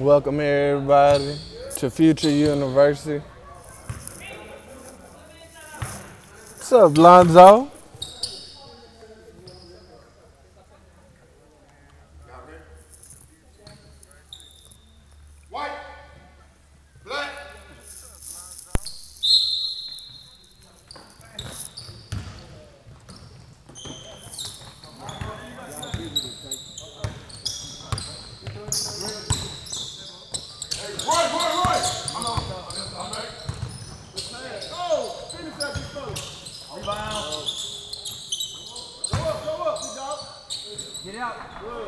Welcome everybody to Future University. What's up, Lonzo? White, black. Roy. I'm on. I'm back. Go. Finish that big fella. Rebound. Go up, big dog. Get out. Good.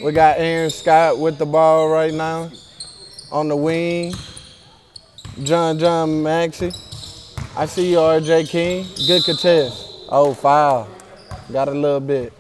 We got Aaron Scott with the ball right now on the wing. John Maxey. I see you, R.J. King. Good contest. Oh, foul. Got a little bit.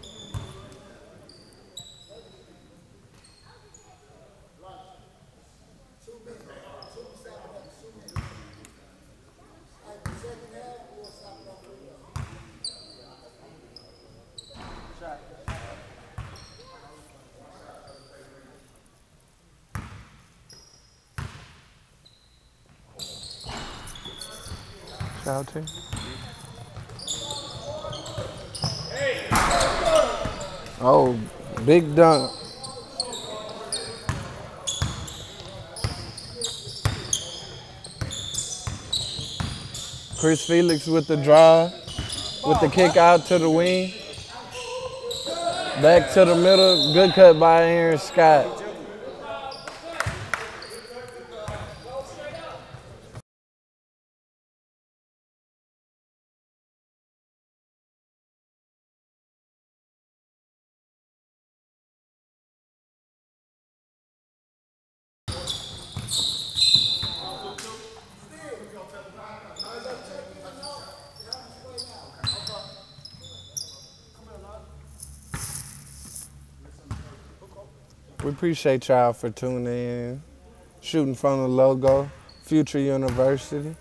Shout out to you. Oh, big dunk. Chris Felix with the drive, with the kick out to the wing. Back to the middle. Good cut by Aaron Scott. We appreciate y'all for tuning in, shooting from the logo, Future University.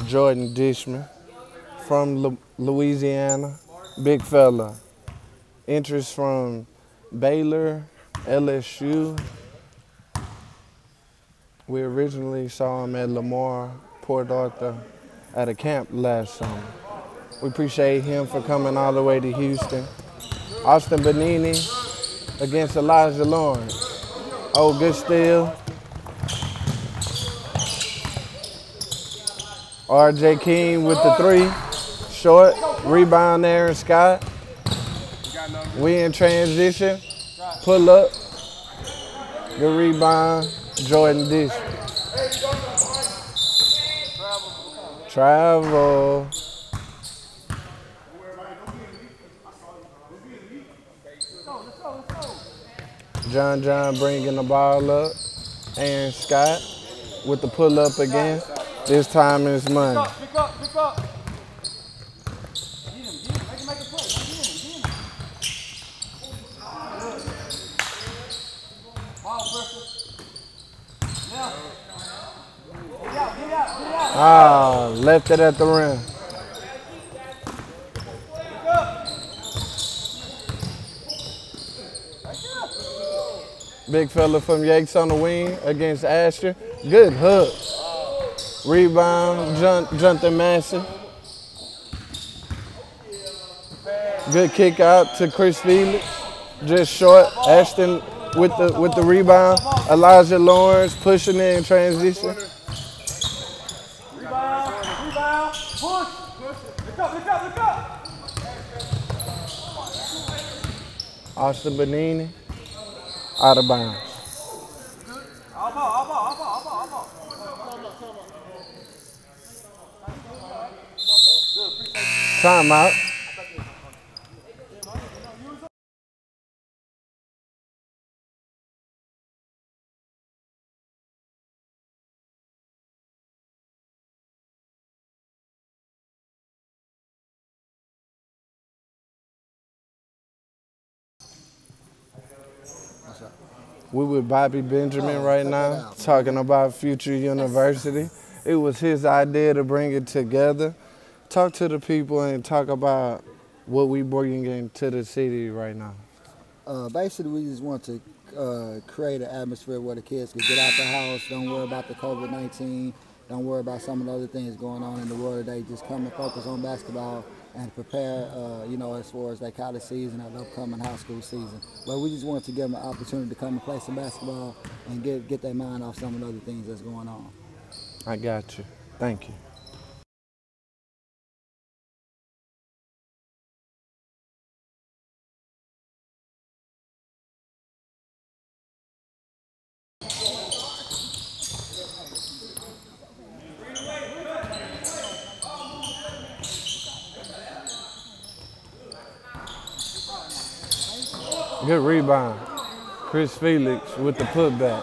Jordan Dishman from Louisiana, big fella. Interest from Baylor, LSU. We originally saw him at Lamar, Port Arthur, at a camp last summer. We appreciate him for coming all the way to Houston. Austin Benini against Elijah Lawrence. Oh, good steal. R.J. King with the three. Short. Rebound, Aaron Scott. We in transition. Pull up. Good rebound. Jordan Dish. Travel. John bringing the ball up. Aaron Scott with the pull up again. This time it's money. Pick up. Get him. Make a play. Get him. Ball pressure. Now. Get out. Ah, left it at the rim. Big fella from Yates on the wing against Asher. Good hook. Rebound, Jonathan Massey. Good kick out to Chris Felix. Just short. Ashton with the rebound. Elijah Lawrence pushing in transition. Rebound. Push. Look up. Austin Benini. Out of bounds. All ball. Timeout. We with Bobby Benjamin right now, talking about Future University. It was his idea to bring it together. Talk to the people and talk about what we bringing into the city right now. Basically, we just want to create an atmosphere where the kids can get out the house, don't worry about the COVID-19, don't worry about some of the other things going on in the world today. Just come and focus on basketball and prepare, you know, as far as their college season and upcoming high school season. But we just want to give them an opportunity to come and play some basketball and get their mind off some of the other things that's going on. I got you. Thank you. Good rebound. Chris Felix with the putback.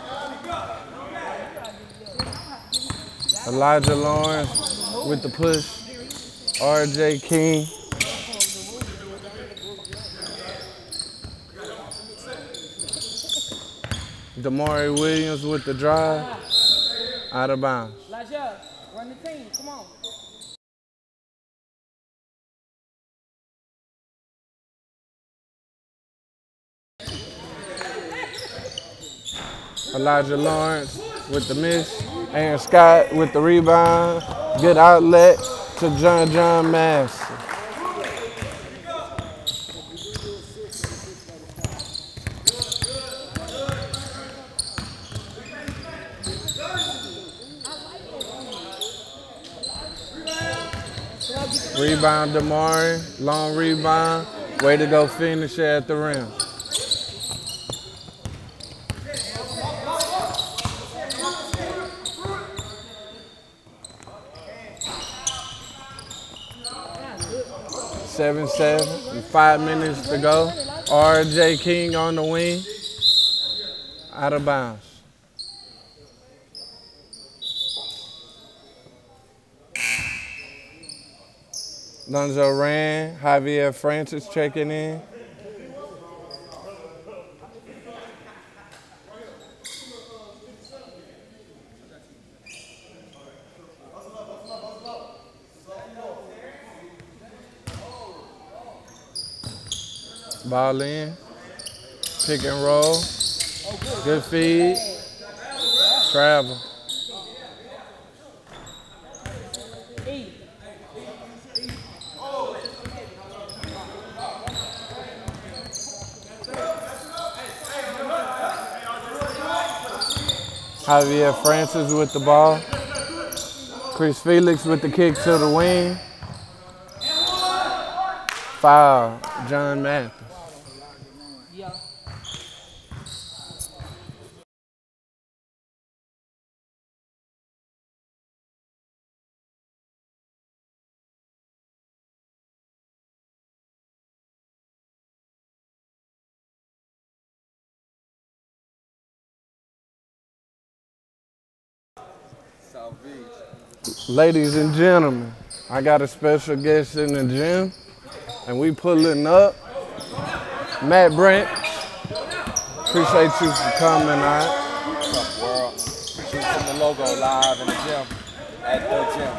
Elijah Lawrence with the push. R.J. King. Damari Williams with the drive. Out of bounds. Elijah, run the team, come on. Elijah Lawrence with the miss. Aaron Scott with the rebound. Good outlet to John Massey. Rebound Damari, long rebound. Way to go finish at the rim. Seven, 5 minutes to go. R.J. King on the wing. Out of bounds. Lonzo Rand, Javier Francis checking in. Ball in, pick and roll, good feed, travel. Javier Francis with the ball. Chris Felix with the kick to the wing. Foul, John Mathis. Yeah. Ladies and gentlemen, I got a special guest in the gym, and we pulling up. Matt Brent, appreciate you for coming out. What's up, world? Shooting the logo live in the gym, at the gym.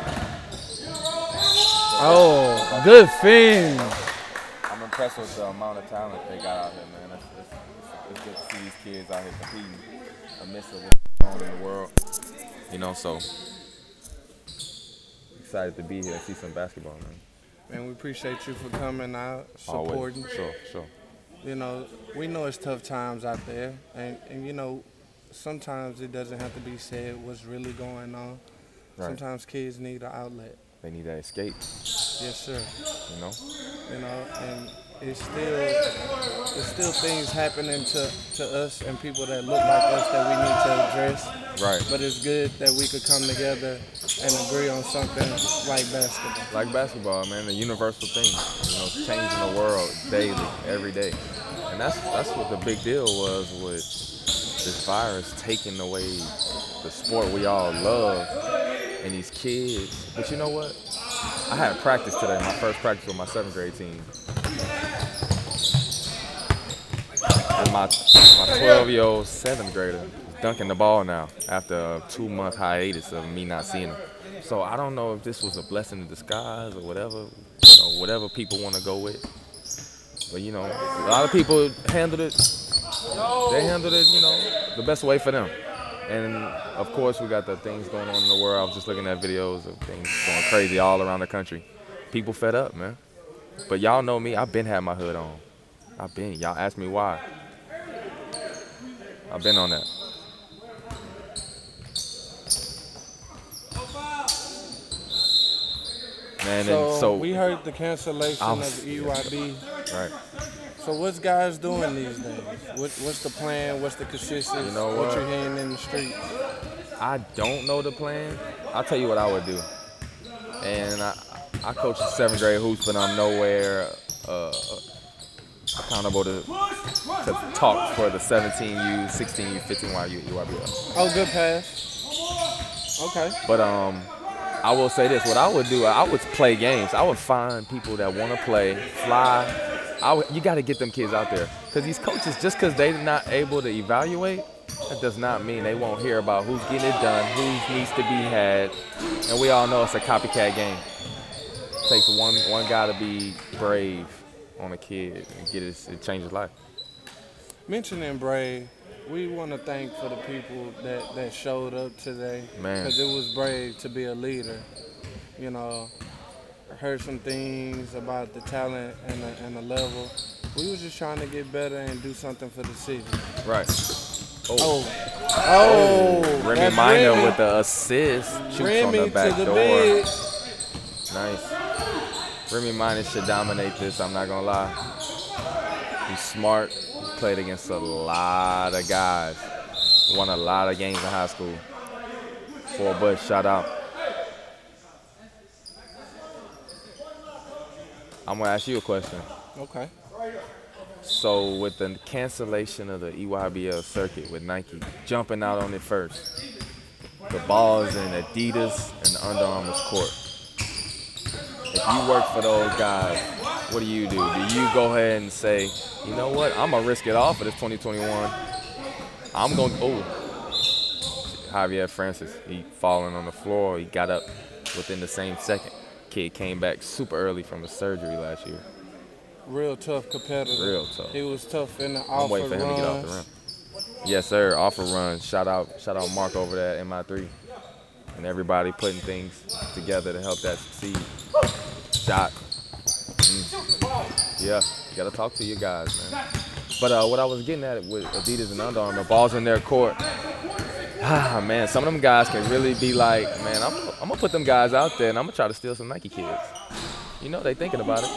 Oh, good finish. I'm impressed with the amount of talent they got out here, man. It's good to see these kids out here competing amidst of what's going on in the world. You know, so excited to be here and see some basketball, man. Man, we appreciate you for coming out, supporting. Always. Sure. You know, we know it's tough times out there, and you know, sometimes it doesn't have to be said what's really going on. Right. Sometimes kids need an outlet. They need that escape. Yes, sir. You know, And it's still things happening to us and people that look like us that we need to address. Right. But it's good that we could come together and agree on something like basketball. Like basketball, man, a universal thing. You know, changing the world daily, every day. And that's what the big deal was with this virus taking away the sport we all love and these kids. But you know what? I had practice today, my first practice with my 7th grade team. And my 12-year-old 7th grader is dunking the ball now after a 2-month hiatus of me not seeing him. So I don't know if this was a blessing in disguise or whatever, whatever people want to go with. But a lot of people handled it. They handled it, the best way for them. And of course, we got the things going on in the world. I was just looking at videos of things going crazy all around the country. People fed up, man. But y'all know me. I've been had my hood on. Y'all ask me why. I've been on that. Man, so we heard the cancellation of EYB. Right. So what's guys doing these days? What's the plan? What's the consistency? What you're hearing in the streets? I don't know the plan. I'll tell you what I would do. And I coach 7th grade hoops, but I'm nowhere accountable to talk for the 17U, 16U, 15YU, EYBL. Oh, good pass. Okay. But I will say this: what I would do, I would play games. I would find people that want to play, fly. You got to get them kids out there, because these coaches, just because they're not able to evaluate, that does not mean they won't hear about who's getting it done, who needs to be had, and we all know it's a copycat game. It takes one guy to be brave on a kid and it change his life. Mentioning brave, we want to thank for the people that showed up today, because it was brave to be a leader. Heard some things about the talent and the level. We was just trying to get better and do something for the city. Right. Remy Minor with the assist. Shoots on the back door. Nice. Remy Minor should dominate this, I'm not going to lie. He's smart. He played against a lot of guys. Won a lot of games in high school. Fort Bush, shout out. I'm going to ask you a question. Okay. So with the cancellation of the EYBL circuit with Nike jumping out on it first, the ball's in Adidas and the Under Armour's court. If you work for those guys, what do? Do you go ahead and say, you know what, I'm going to risk it all for this 2021. I'm going to, Javier Francis, he falling on the floor. He got up within the same second. Kid came back super early from the surgery last year. Real tough competitor. Real tough. He was tough in the offer I'm waiting for him to get off the rim. Yes, sir. Offer run. Shout out Mark over there at MI3. And everybody putting things together to help that succeed. Shot. Yeah, you got to talk to your guys, man. But what I was getting at with Adidas and Under Armour, balls in their court. Man, some of them guys can really be like, man, I'm going to put them guys out there and I'm going to try to steal some Nike kids. They thinking about it.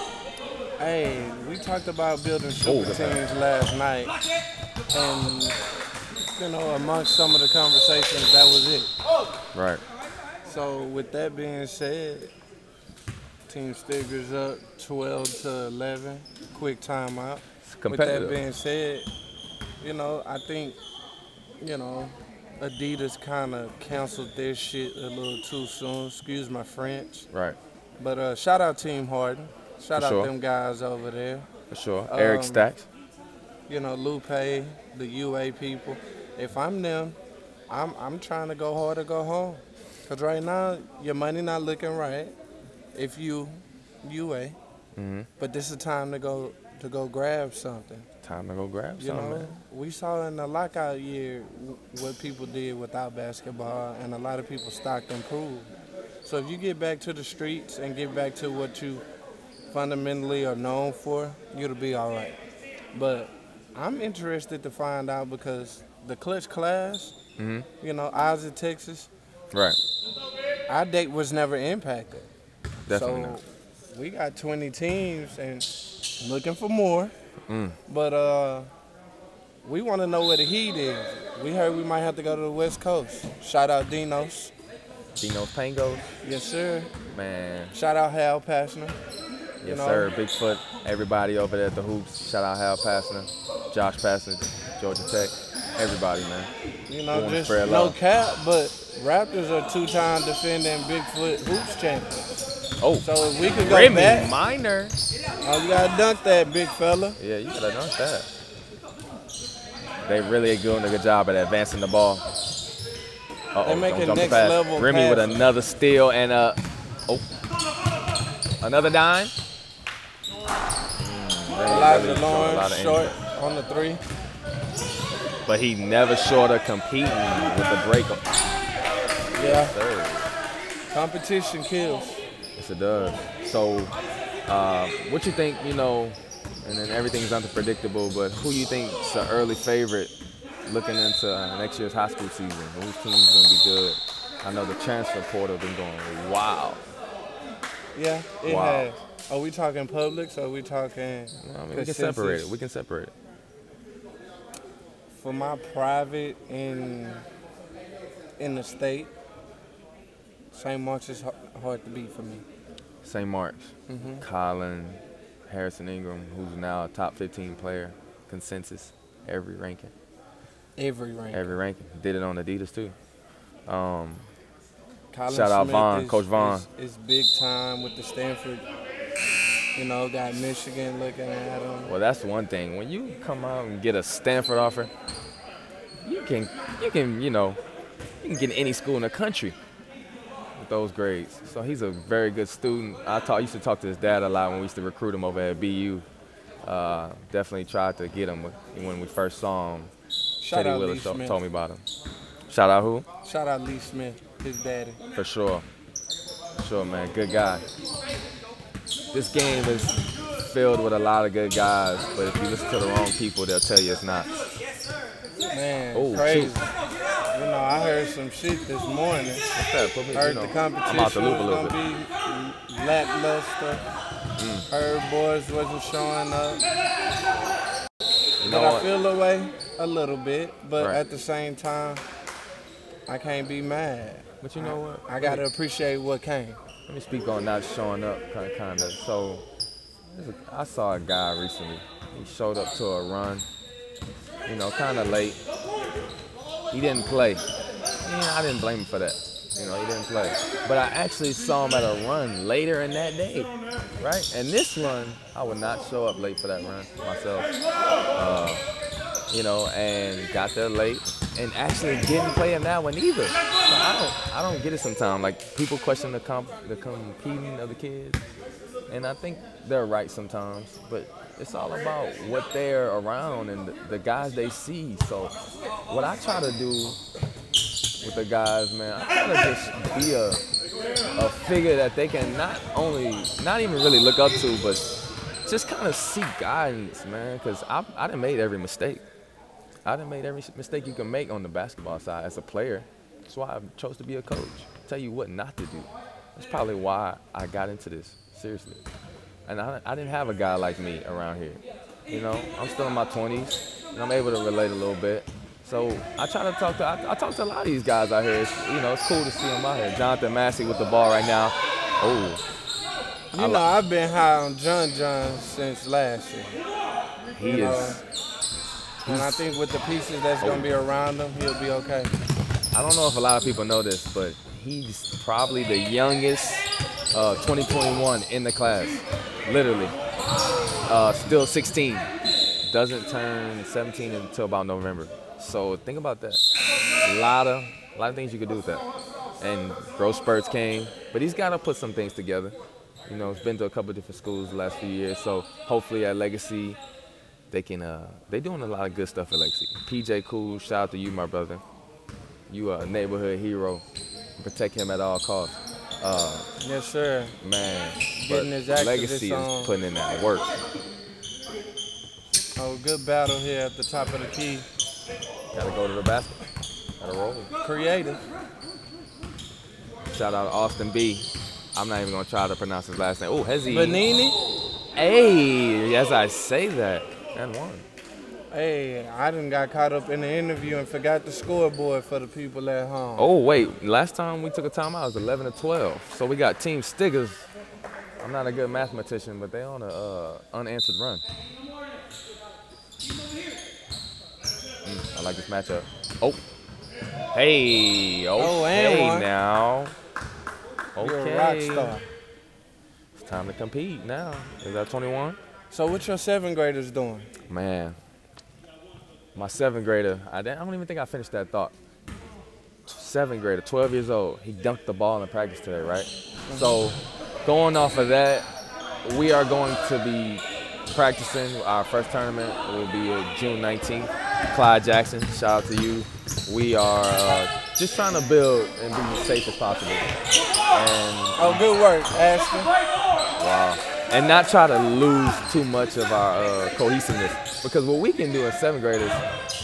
Hey, we talked about building super teams last night. And, amongst some of the conversations, that was it. Right. So with that being said, Team Stiggers up 12-11, quick timeout. With that being said, I think, Adidas kind of canceled their shit a little too soon. Excuse my French. Right. But shout out Team Harden. Shout out them guys over there. For sure. Eric Stacks. Lupe, the UA people. If I'm them, I'm trying to go hard or go home. Because right now, your money not looking right if you UA. Mm-hmm. But this is time to go grab something. Time to go grab something, man. We saw in the lockout year what people did without basketball, and a lot of people stocked improved. So if you get back to the streets and get back to what you fundamentally are known for, you'll be all right. But I'm interested to find out, because the clutch class, Isaac, Texas, right? Our date was never impacted. Definitely not. We got 20 teams and looking for more. But we want to know where the heat is. We heard we might have to go to the West Coast. Shout out Dinos. Dinos Pangos. Yes, sir. Man. Shout out Hal Passner. Yes, sir. Bigfoot. Everybody over there at the hoops. Shout out Hal Passner, Josh Passner, Georgia Tech. Everybody, man. Just no cap, but Raptors are 2-time defending Bigfoot hoops champions. Oh, so if we could go back. Minor. Oh, you gotta dunk that, big fella. Yeah, you gotta dunk that. They really doing a good job at advancing the ball. They making don't jump the next pass. level Remy with passes. another steal and another dime. Elijah Really showed a lot Lawrence of short energy. on the 3. But he never short of competing with the break. Yeah, Third. competition kills. Yes, it does. So, what you think, you know, and then everything's unpredictable, but who you think is the early favorite looking into next year's high school season? Whose team's going to be good? I know the transfer portal been going wild. Yeah, it Wow. has. Are we talking Publix or are we talking I mean, we can separate it. consensus? We can separate it. For my private in the state, St. Mark's is hard to beat for me. St. Mark's, Colin, Harrison Ingram, who's now a top 15 player, consensus, every ranking. Every rank. Every ranking. Did it on Adidas too. Colin Shout out Smith Vaughn, Coach Vaughn. is big time with the Stanford. You know, got Michigan looking at him. Well, that's one thing. When you come out and get a Stanford offer, you can get any school in the country with those grades. So he's a very good student. I used to talk to his dad a lot when we used to recruit him over at BU. Definitely tried to get him when we first saw him. Shout Teddy out Lee Willis Smith. told me about him. Shout out who? Shout out Lee Smith, his daddy. For sure. Sure, man. Good guy. This game is filled with a lot of good guys, but if you listen to the wrong people, they'll tell you it's not. Man, Oh, crazy. shoot. You know, I heard some shit this morning. What's that? Put me, Heard you know, the competition I'm out the loop a was little gonna bit. be lackluster. Heard boys wasn't showing up. You know But I what? feel the way a little bit, but Right. at the same time, I can't be mad. But you know what? I gotta appreciate what came. Let me speak on not showing up, kind of. So, I saw a guy recently. He showed up to a run, you know, kind of late. He didn't play. I didn't blame him for that. You know, he didn't play. But I actually saw him at a run later in that day, right? And this run, I would not show up late for that run myself. You know, and got there late and actually didn't play in that one either. So I don't get it sometimes. Like, people question the competing of the kids, and I think they're right sometimes. But it's all about what they're around and the guys they see. So what I try to do with the guys, man, I try to just be a figure that they can not even really look up to, but just kind of seek guidance, man. Because I done made every mistake. I done made every mistake you can make on the basketball side as a player. That's why I chose to be a coach. Tell you what not to do. That's probably why I got into this, seriously. And I didn't have a guy like me around here. You know, I'm still in my 20s, and I'm able to relate a little bit. So I try to talk to, I talk to a lot of these guys out here. It's cool to see them out here. Jonathan Massey with the ball right now. Oh. You know, I've been high on John since last year. He is. And I think with the pieces that's going to be around him, he'll be okay. I don't know if a lot of people know this, but he's probably the youngest 2021 in the class. Literally. Still 16. Doesn't turn 17 until about November. So think about that. A lot of things you could do with that. And growth spurts came, but he's got to put some things together. You know, he's been to a couple of different schools the last few years. So hopefully at Legacy, they can. They're doing a lot of good stuff at Legacy. PJ Cool, shout out to you, my brother. You are a neighborhood hero. Protect him at all costs. Yes, sir. Man, Getting but his activists Legacy on. is putting in that work. Oh, good battle here at the top of the key. Gotta go to the basket. Gotta roll. Creative. Shout out to Austin B. I'm not even gonna try to pronounce his last name. Oh, Hezi. Benini. Hey, as I say that, and one. Hey, I done got caught up in the interview and forgot the scoreboard for the people at home. Oh wait, last time we took a timeout it was 11-12. So we got Team Stiggers. I'm not a good mathematician, but they on a unanswered run. I like this matchup. Oh, hey, okay and one. now. You're Okay. a rock star. It's time to compete now. Is that 21? So what your 7th graders doing? Man, My 7th grader, I don't even think I finished that thought. 7th grader, 12 years old, he dunked the ball in practice today, right? So going off of that, we are going to be practicing. Our first tournament will be June 19th. Clyde Jackson, shout out to you. We are just trying to build and be as safe as possible. And, good work, Ashton. wow. And not try to lose too much of our cohesiveness. Because what we can do as 7th graders,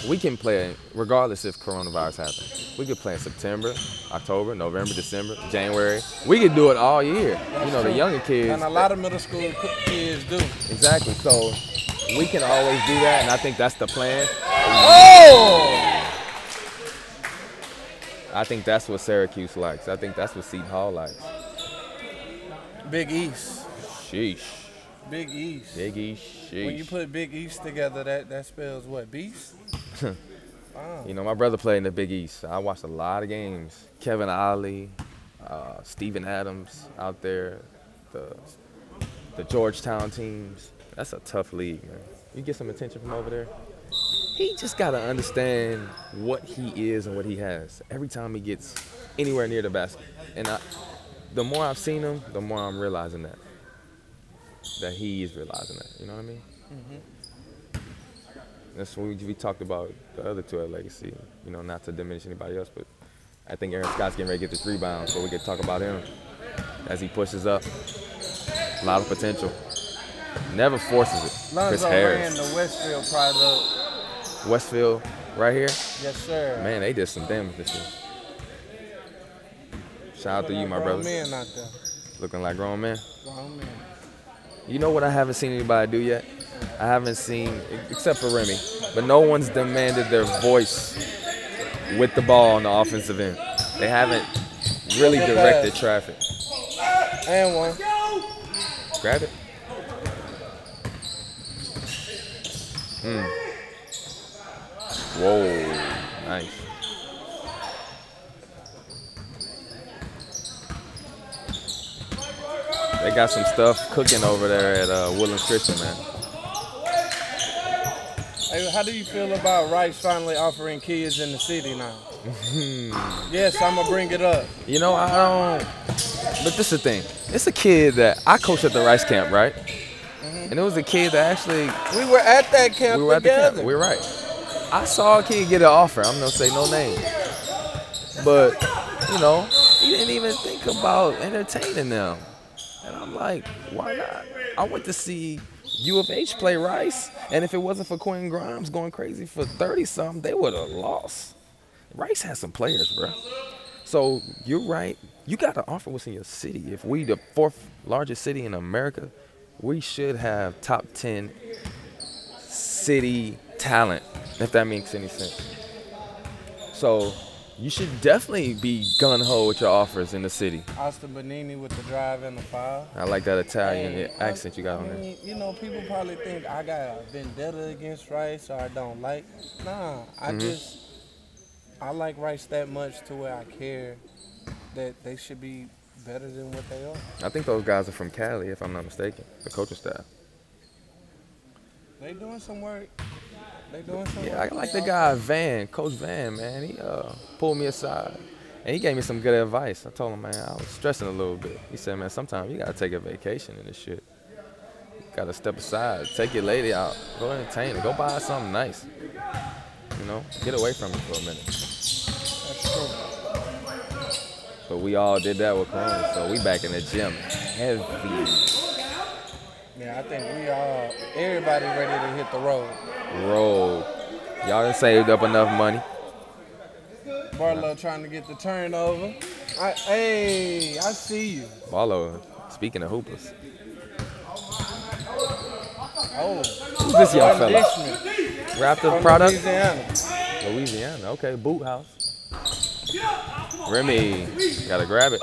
we can play regardless if coronavirus happens. We could play in September, October, November, December, January. We could do it all year. That's the true. younger kids. And a lot of middle school kids do. Exactly. So we can always do that, and I think that's the plan. Oh! I think that's what Syracuse likes. I think that's what Seton Hall likes. Big East. Sheesh. Big East. Big East. Sheesh. When you put Big East together, that spells what? Beast? Wow. My brother played in the Big East. I watched a lot of games. Kevin Ollie, Steven Adams out there, the Georgetown teams. That's a tough league, man. You get some attention from over there. He just got to understand what he is and what he has every time he gets anywhere near the basket. And the more I've seen him, the more I'm realizing that he is realizing that. You know what I mean? Mm-hmm. That's when we talked about the other two at Legacy. Not to diminish anybody else, but I think Aaron Scott's getting ready to get this rebound, so we can talk about him as he pushes up. A lot of potential. Never forces it. Chris Lonzo Harris. ran the Westfield product. Westfield, right here. Yes, sir. Man, they did some damage this year. Shout out to you, my brother. Men out there. Looking like grown men. Grown men. You know what I haven't seen anybody do yet? I haven't seen, except for Remy, but no one's demanded their voice with the ball on the offensive end. They haven't really directed traffic. And one. Grab it. Whoa, nice. They got some stuff cooking over there at Woodlands Christian, man. Hey, how do you feel about Rice finally offering kids in the city now? Yes, I'm going to bring it up. I don't, but this is the thing. It's a kid that I coached at the Rice camp, right? Mm-hmm. And it was a kid that actually. We were at that camp together. At the camp. We're right. I saw a kid get an offer. I'm going to say no name. But, he didn't even think about entertaining them. And I'm like, why not? I went to see U of H play Rice, and if it wasn't for Quentin Grimes going crazy for 30-something, they would have lost. Rice has some players, bro. So you're right. You got to offer what's in your city. If we the 4th largest city in America, we should have top 10 city talent, if that makes any sense. So you should definitely be gun-ho with your offers in the city. Austin Benini with the drive and the foul. I like that Italian accent you got on there. People probably think I got a vendetta against Rice or I don't like. Nah, I like Rice that much to where I care that they should be better than what they are. I think those guys are from Cali, if I'm not mistaken, the coaching staff. They doing some work. Yeah, I like the guy Van, Coach Van, man. He pulled me aside, and he gave me some good advice. I told him, man, I was stressing a little bit. He said, man, sometimes you got to take a vacation in this shit. You got to step aside, take your lady out, go entertain her, go buy something nice. Get away from it for a minute. That's true. But we all did that with Corona, so we back in the gym heavy. Yeah, I think everybody ready to hit the road. Y'all done saved up enough money. Barlow trying to get the turnover. I see you. Barlow, speaking of hoopers. Oh. Who's this young fella? Raptor product? Louisiana. Okay, boot house. Remy, gotta grab it.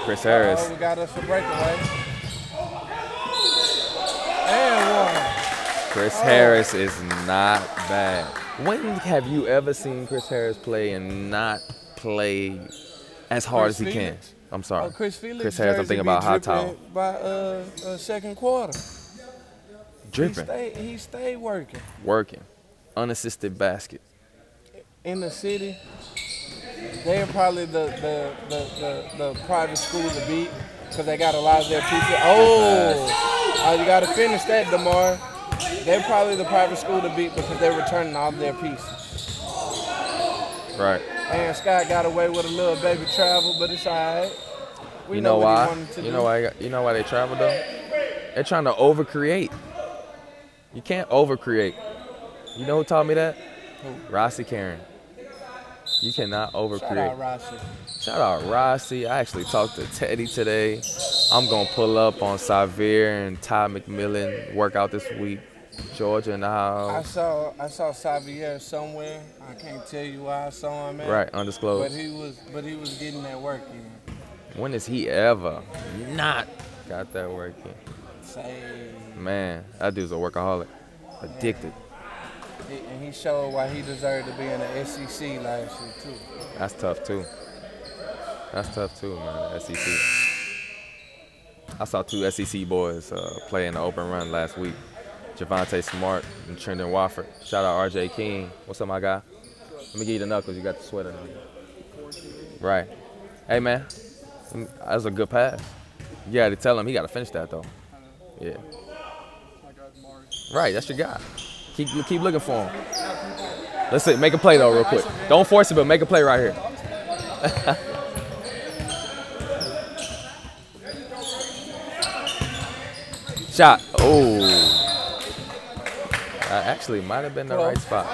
Chris Harris. We got us a breakaway. And one. Chris Harris is not bad. When have you ever seen Chris Harris play and not play as hard as he can? I'm sorry. Chris Felix. Chris Harris, I'm thinking about High Tower. By second quarter. Dripping. He stayed working. Working. Unassisted basket. In the city, they're probably the private school to beat because they got a lot of their people. Oh, you got to finish that, DeMar. They're probably the private school to beat because they're returning all of their pieces. Right. And Scott got away with a little baby travel, but it's all right. We You know what why? he wanted to do. You know why they travel though? They're trying to overcreate. You can't overcreate. You know who taught me that? Who? Rossi Karen. You cannot overcreate. Shout out Rossi. Shout out Rossi. I actually talked to Teddy today. I'm gonna pull up on Xavier and Ty McMillan workout this week. Georgia in the house. I saw Xavier somewhere. I can't tell you where I saw him at. Right, undisclosed. But he was getting that work in. When has he ever not got that work in? Say. Man, that dude's a workaholic. Addicted. And he showed why he deserved to be in the SEC last year too. That's tough too. That's tough too, man. The SEC. I saw two SEC boys play in the open run last week. Javante Smart and Trendon Wofford. Shout out RJ King. What's up, my guy? Let me give you the knuckles. You got the sweater on you. Right. Hey, man. That was a good pass. You got to tell him he got to finish that, though. Yeah. Right, that's your guy. Keep looking for him. Let's see. Make a play, though, real quick. Don't force it, but make a play right here. Shot. Oh. Actually, might have been the right spot.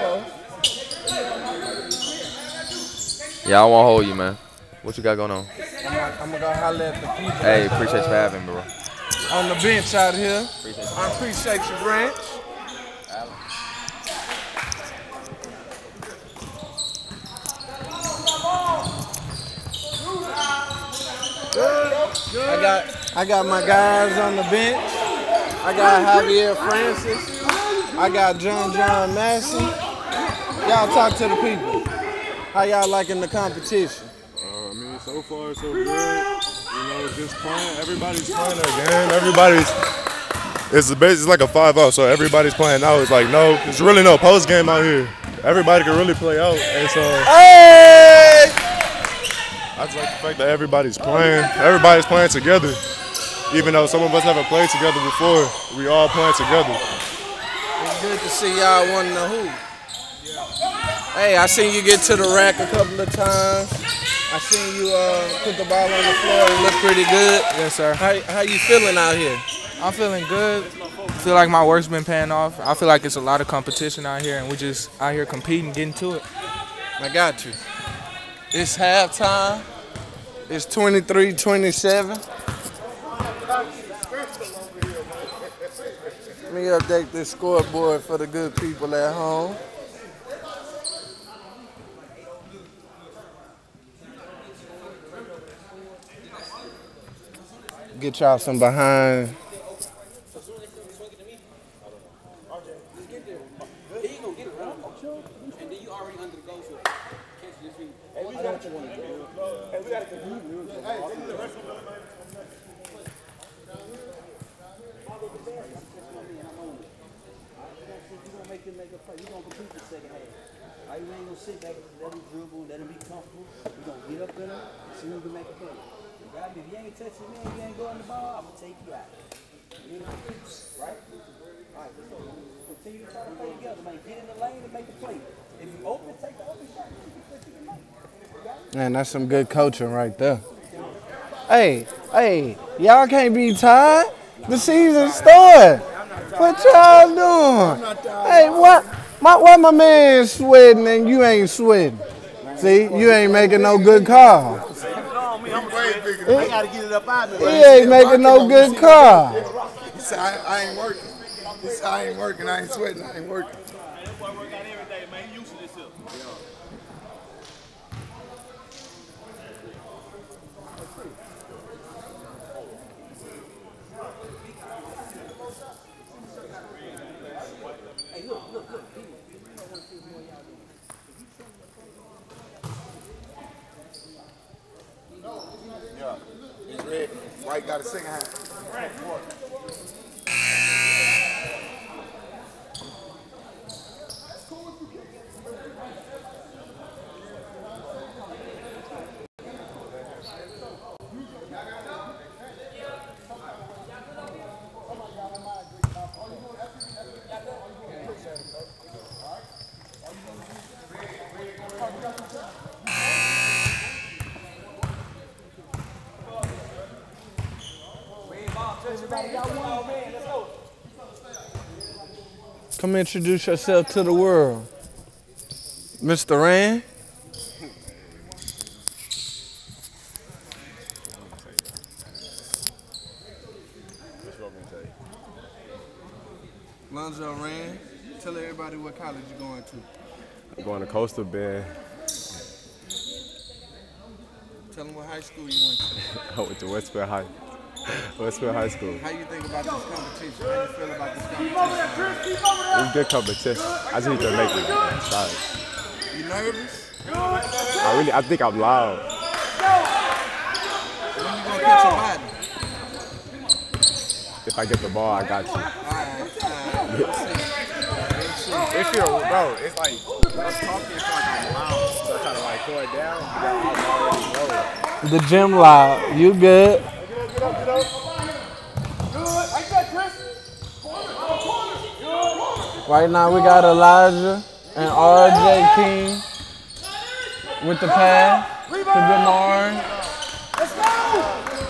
Yeah, I won't hold you, man. What you got going on? I'm going to go holler at the people. Hey, appreciate you for having me, bro. On the bench out here. I appreciate you, Branch. I got my guys on the bench. I got Javier Francis. I got John Massey. Y'all talk to the people. How y'all liking the competition? I mean, so far so good. You know, just playing. Everybody's playing their game. It's like a 5-0, so everybody's playing out. It's like there's really no post game out here. Everybody can really play out, and so. Hey! I just like the fact that everybody's playing. Everybody's playing together. Even though some of us never played together before, we all playing together. It's good to see y'all wanting to hoop. Hey, I seen you get to the rack a couple of times. I seen you put the ball on the floor and look pretty good. Yes, sir. How you feeling out here? I'm feeling good. I feel like my work's been paying off. I feel like it's a lot of competition out here, and we just out here competing, getting to it. I got you. It's halftime. It's 23-27. Let me update this scoreboard for the good people at home. Get y'all some behind. You ain't gonna sit back, let him dribble, let him be comfortable. We're gonna get up in him, see who can make a play. If you ain't touching me, you ain't going the ball, I'm gonna take you out. You know? Right? Alright, so continue to try to play together, man. Get in the lane and make a play. If you open, take the open shot. You can make. Man, that's some good coaching right there. Hey, y'all can't be tired. The season's started. What y'all doing? Hey, why my man sweating and you ain't sweating? See, you ain't making no good call. I gotta get it up out of He ain't making no good call. He said, I ain't working. He said, I ain't working. I ain't sweating. I ain't working. That boy work out every day, man. He used to this here. He's ready. White got a second hand. Come introduce yourself to the world. Mr. Rand. Lonzo Rand, tell everybody what college you're going to. I'm going to Coastal Bend. Tell them what high school you went to. I went to Westfield High School. How you think about this competition? How you feel about this competition? It's good competition. I just need to make it start. You nervous? I think I'm loud. When you gonna catch your body? If I get the ball, I got you. All right. It feel, bro, it's like, when I'm talking, it's like I'm loud. So I try to like throw it down, I'm already low. The gym loud. You good? Get up. Good. Like that, Chris. Right now we got Elijah and RJ King with the pass to Denard. Let's go.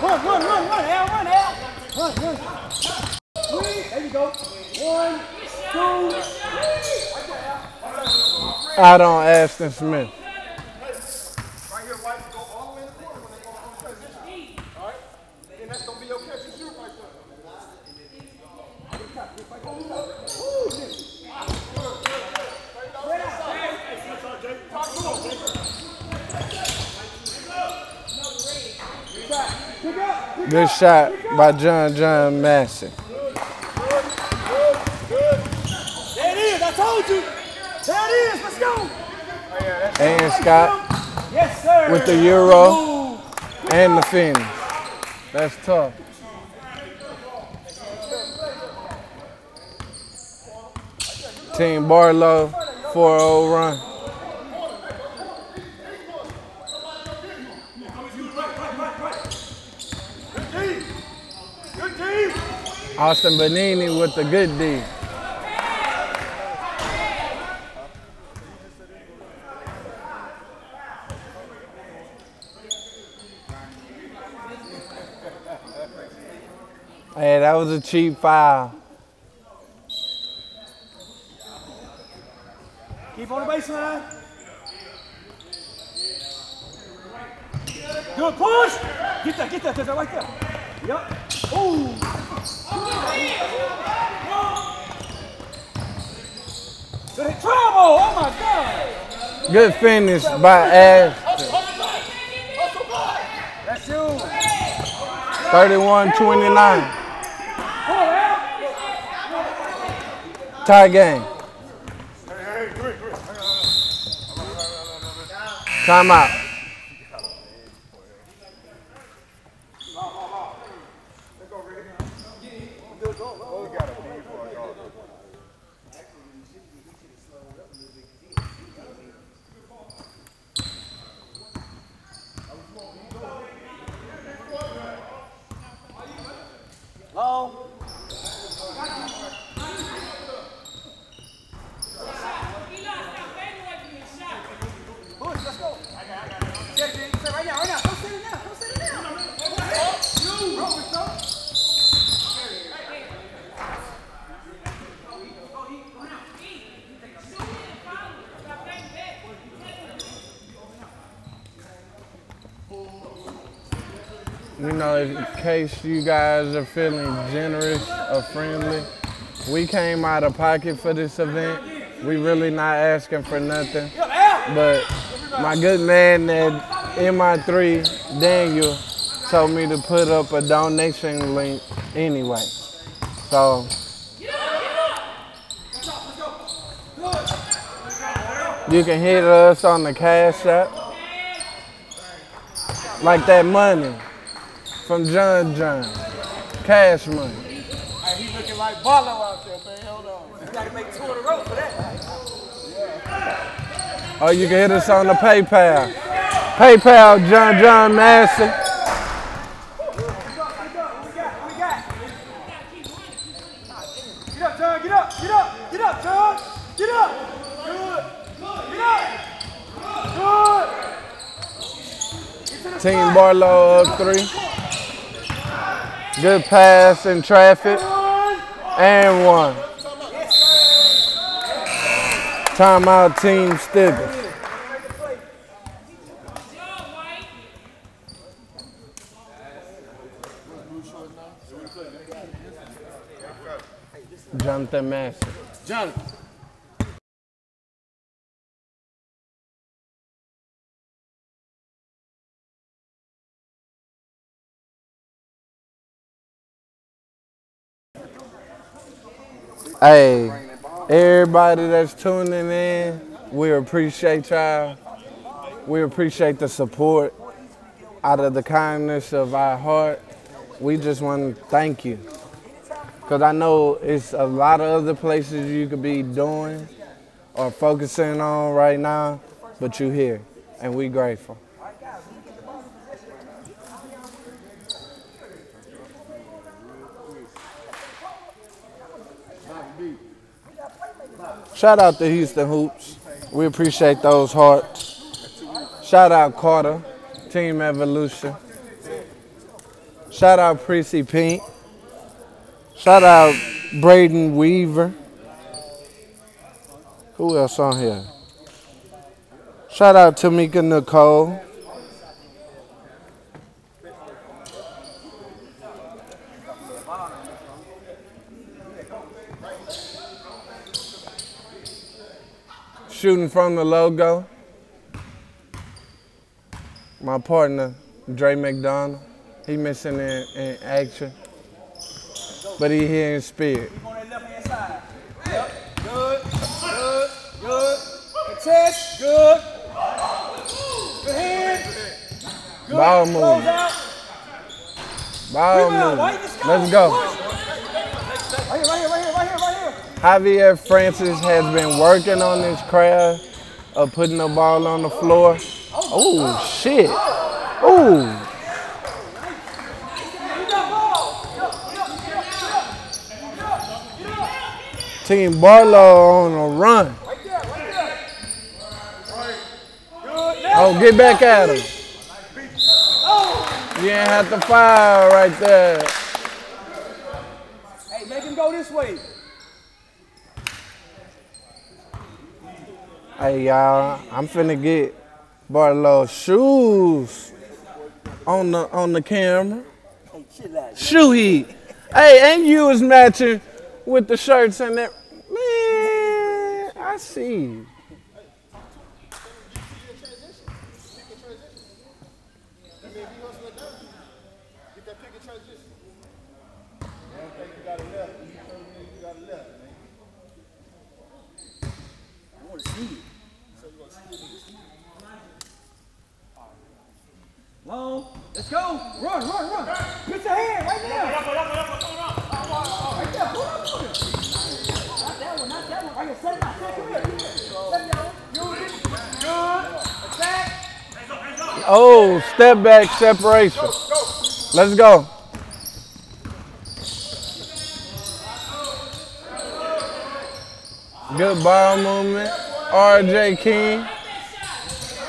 Run, Al. Run. There you go. 1, 2. Out on Aston Smith. Right here, White. Go all the way in the corner when they go on transition. All right? And that's going to be your catch and shoot right there. Good shot by John Massey. There it is. I told you. There it is. Let's go. And Scott Yes, sir. with the Euro and the finish. That's tough. Team Barlow, 4-0 run. Good team. Austin Benini with the good D. Hey, that was a cheap foul. Keep on the baseline. Good push. Get that, right there. Yep. Ooh. Good travel. Oh my God. Good finish by Ash. That's you. 31-29. Tie game. Timeout. Long. Push, let's go. Set it right now. Don't set it now. You know, in case you guys are feeling generous or friendly, we came out of pocket for this event. We really not asking for nothing. But my good man at MI3, Daniel, told me to put up a donation link anyway. So, you can hit us on the Cash App. Like that money from John. Cash money. Hey, he looking like Vol.1 out there, man. Hold on. You gotta make 2 in a row for that. Or you can hit us on the PayPal. PayPal, John Massey. Get up, John. Get up, John. Get up. Good. Get up. Good. Team Barlow up 3. Good pass in traffic. And 1. Timeout, Team Stiggers. Jonathan Massey. Jonathan. Hey, everybody that's tuning in, we appreciate y'all. We appreciate the support. Out of the kindness of our heart, we just want to thank you. Because I know it's a lot of other places you could be doing or focusing on right now, but you're here, and we grateful. Shout out to Houston Hoops. We appreciate those hearts. Shout out Carter, Team Evolution. Shout out Prissy Pink. Shout out Braden Weaver. Who else on here? Shout out Tamika Nicole. Shooting from the logo. My partner, Dre McDonald. He missing in action. But he here in spirit. On that left hand side. Yep. Good. Good. Good. Contest. Good. Good hand. Good. Ball movement. Ball movement. Let's go. Right here. Javier Francis has been working on this craft of putting the ball on the floor. Oh, shit. Ooh. Team Barlow on a run. Oh, get back at him. You ain't have to foul right there. Hey, make him go this way. Hey, y'all, I'm finna get Barlow's shoes on the camera. Hey, chill out. Shoe heat. Hey, and you was matching with the shirts and that. Man, I see you. Long. Let's go. Run. Put your hand right there. Right there. Pull up on it. Not that one. Right here. Set it out. Come here. Set it out. Good. Attack. Oh, step back separation. Let's go. Good ball movement. RJ King.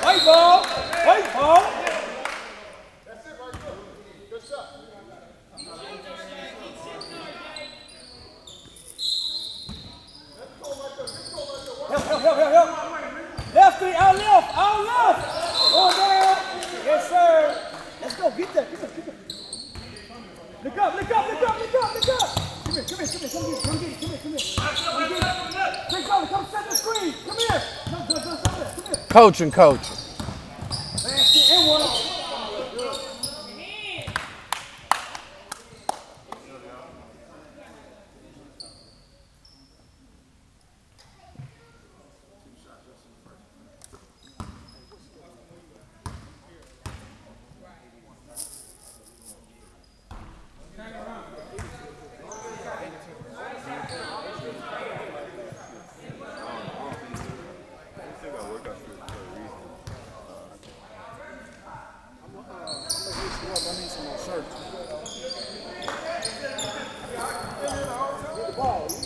White ball. Help. Lefty, out left. Go down. Yes, sir. Let's go. Get that. Look up. Come here. Come here. Big brother, come set the screen. Come here. Come here. Coaching. Basket and one.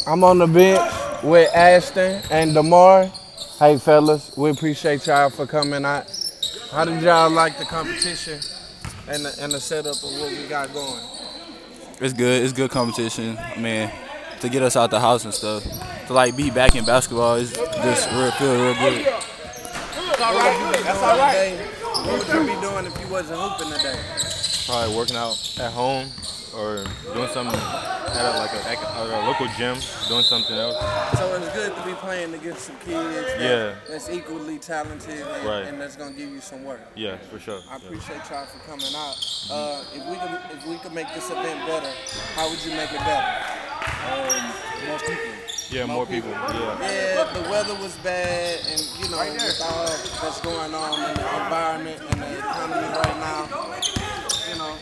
I'm on the bench with Ashton and DeMar. Hey, fellas, we appreciate y'all for coming out. How did y'all like the competition? and the setup of what we got going? It's good. It's good competition. I mean, to get us out the house and stuff. To like be back in basketball is just feel real good. That's all right. What would you be doing if you wasn't hooping today? Probably working out at home or doing something at a local gym, doing something else. So it's good to be playing against some kids that's equally talented and that's gonna give you some work. Yeah, for sure. I appreciate y'all for coming out. If we could make this event better, how would you make it better? More people. Yeah, more people. Yeah, the weather was bad, and you know, with all that's going on in the environment and the economy right now, you know.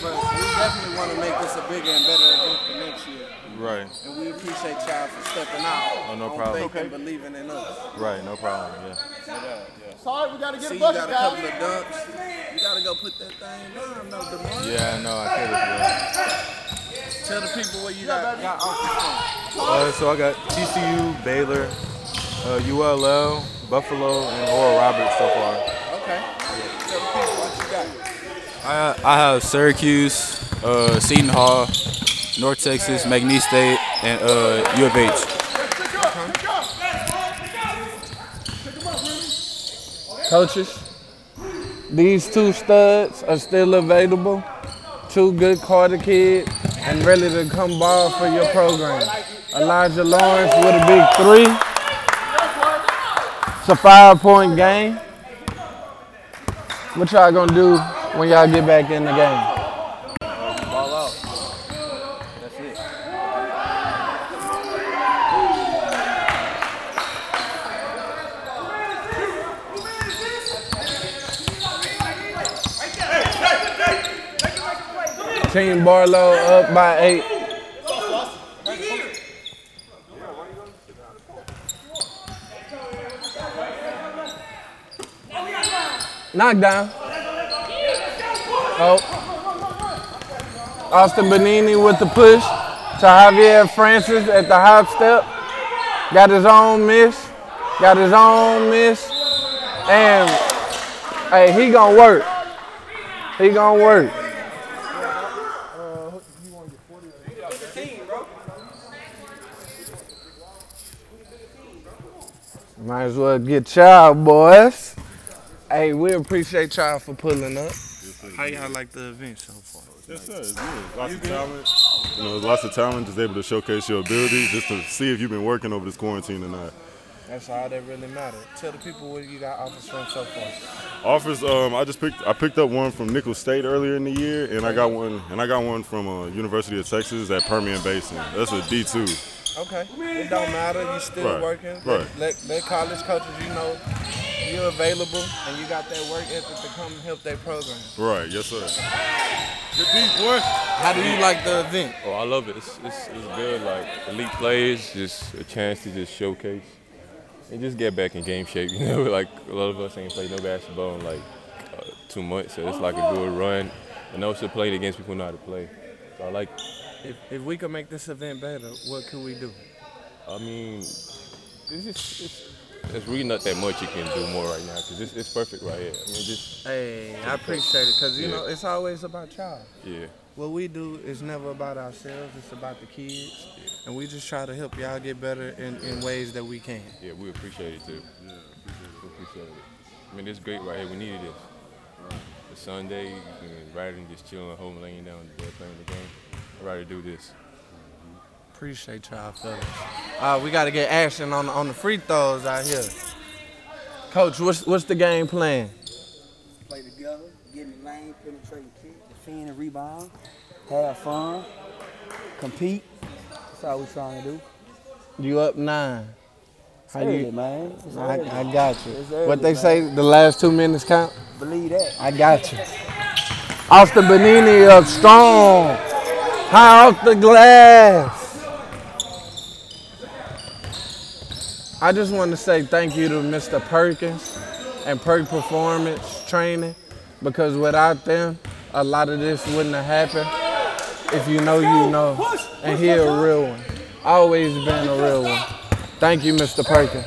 But we definitely want to make this a bigger and better event for next year. Right. And we appreciate y'all for stepping out. Oh, no problem. Faith and believing in us. Right, no problem. Yeah. Sorry, we gotta get See, a you bucket, got a couple of dunks. You gotta go put that thing down, no, DeMar. Yeah, I know. I could have. Tell the people where you got offers from. So I got TCU, Baylor, ULL, Buffalo, and Oral Roberts so far. Okay. Tell the people what you got. I have Syracuse, Seton Hall, North Texas, McNeese State, and U of H. Coaches, these two studs are still available. Two good Carter kids and ready to come ball for your program. Elijah Lawrence with a big 3. It's a 5-point game. What y'all gonna do when y'all get back in the game? Ball out. That's it. Team Barlow up by 8. Knockdown. Oh. Austin Benini with the push to Javier Francis at the hop step. Got his own miss. Got his own miss. And, hey, he gonna work. He gonna work. Might as well get y'all, boys. Hey, we appreciate y'all for pulling up. How y'all like the event so far? Yes, sir. It's good. Lots of talent. You know, lots of talent. Just able to showcase your ability, just to see if you've been working over this quarantine or not. That's all that really matters. Tell the people what you got offers from so far. Offers. I picked up one from Nicholls State earlier in the year, and I got one from University of Texas at Permian Basin. That's a D2. Okay, it don't matter. You still working. Right. Let college coaches, you know, you're available and you got that work ethic to come help their program. Right. Yes, sir. Good deep, boy. How do you like the event? Oh, I love it. It's good. Like elite plays, just a chance to just showcase and just get back in game shape. You know, like a lot of us ain't played no basketball in like 2 months, so it's like a good run. And also played against people who know how to play. So I like. If we could make this event better, what could we do? I mean, it's really not that much you can do more right now because it's perfect right here. I mean, Hey, I appreciate it because, you know, it's always about y'all. Yeah. What we do is never about ourselves, it's about the kids. And we just try to help y'all get better in ways that we can. Yeah, we appreciate it too. Yeah, we appreciate it. I mean, it's great right here. We needed this. It's Sunday, rather than just chilling at home, laying down the bed playing the game. I'd rather do this. Appreciate y'all, fellas. We got to get action on the free throws out here. Coach, what's the game plan? Play together, get in the lane, penetrate and kick, defend and rebound, have fun, compete. That's all we're trying to do. You up 9. It's early, man. It's early. I got you. It's early, what they man. say, the last 2 minutes count? Believe that. I got you. Austin Benini up strong. High off the glass. I just want to say thank you to Mr. Perkins and Perk Performance Training, because without them, a lot of this wouldn't have happened. If you know, you know. And he a real one. Always been a real one. Thank you, Mr. Perkins.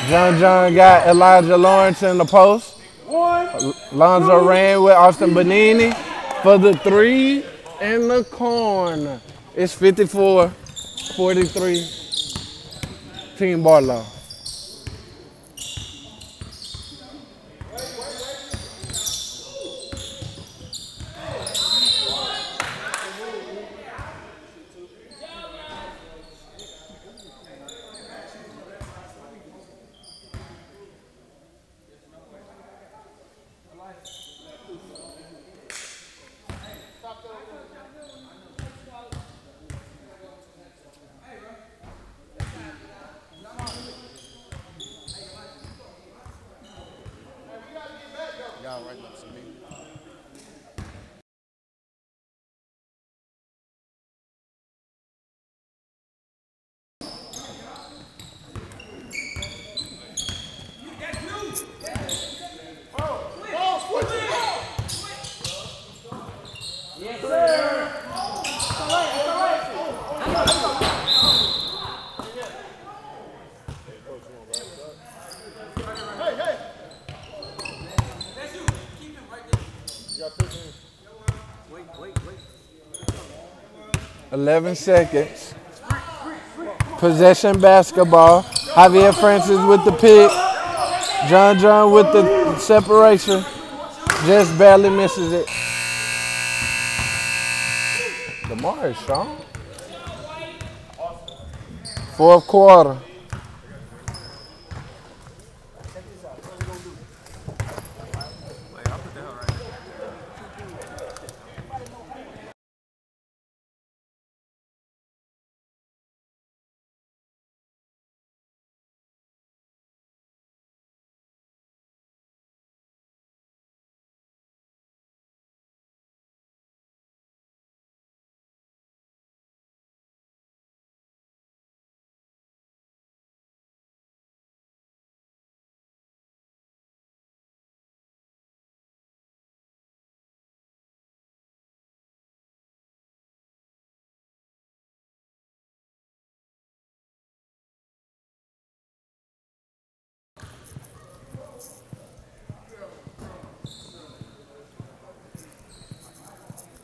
John got Elijah Lawrence in the post. Lonzo ran with Austin Benini for the 3 in the corner. It's 54-43. Team Barlow. Yes, Hey, hey. 11 seconds. Possession basketball. Javier Francis with the pick. John with the separation. Just barely misses it. DeMar is strong. Fourth quarter.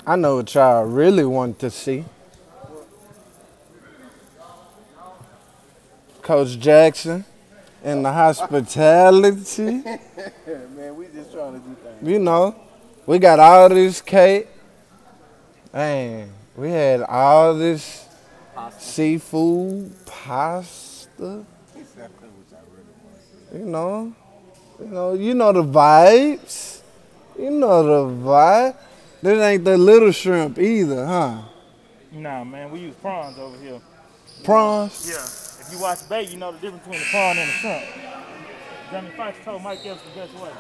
I know what y'all really want to see. Coach Jackson and the hospitality. Man, we just trying to do things. You know, we got all this cake. Man, we had all this seafood, pasta. You know the vibes. You know the vibe. This ain't the little shrimp either, huh? Nah, man, we use prawns over here. Prawns? Yeah. If you watch bait, you know the difference between the prawn and the shrimp. Johnny Fox told Mike Evans the best way.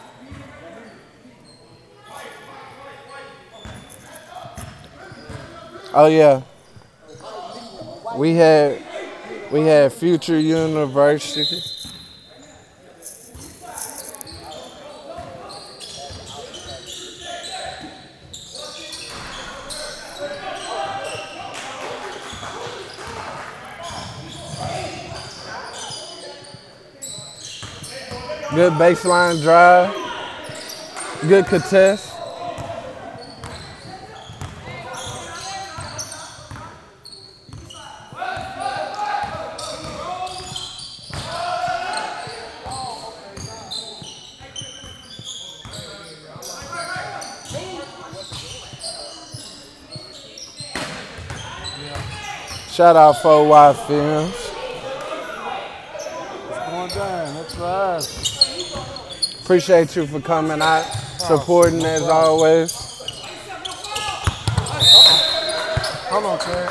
Oh yeah. We had Future University. Good baseline drive. Good contest. Shout out 4Y Films. It's going down. That's right. Appreciate you for coming out, supporting as always. Hold on, Chad.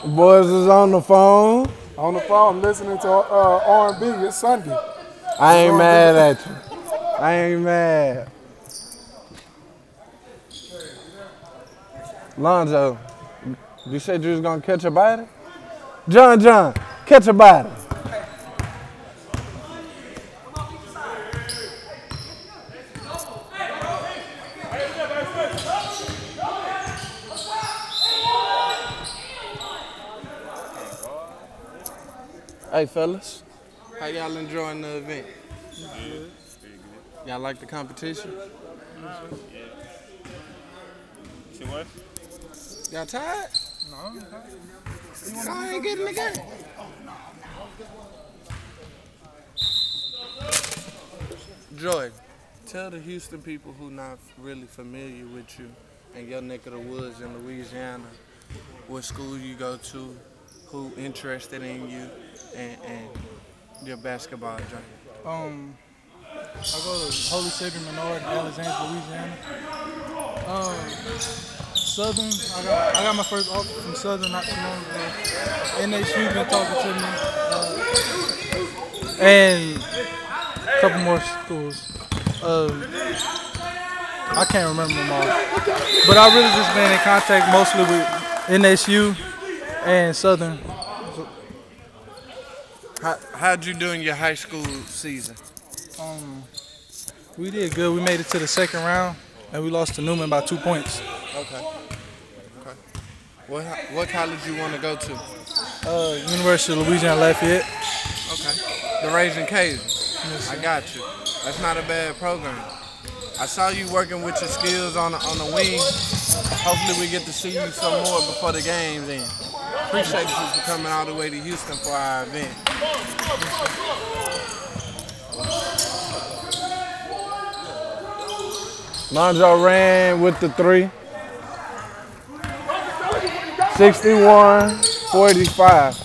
The boys is on the phone. On the phone, listening to R&B. It's Sunday. I ain't mad at you. I ain't mad. Lonzo, you said you was gonna catch a body? John, catch a body. Hey, fellas. How y'all enjoying the event? Good. Y'all like the competition? Yeah. See what? Y'all tired? No. I ain't getting the game. Joy, tell the Houston people who not really familiar with you and your neck of the woods in Louisiana, what school you go to, who interested in you, and your basketball journey. I go to Holy Savior Menard in Alexandria, Louisiana. Southern, I got my first offer from Southern not too long ago. NHU been talking to me, and a couple more schools. I can't remember them all, but I really just been in contact mostly with NHU and Southern. How'd you do in your high school season? We did good. We made it to the second round, and we lost to Newman by 2 points. Okay. What college you want to go to? University of Louisiana Lafayette. Okay. The Raising Cajuns. Yes, I got you. That's not a bad program. I saw you working with your skills on the wing. Hopefully we get to see you some more before the game's end. Appreciate you for coming all the way to Houston for our event. Lonzo ran with the 3. 61-45.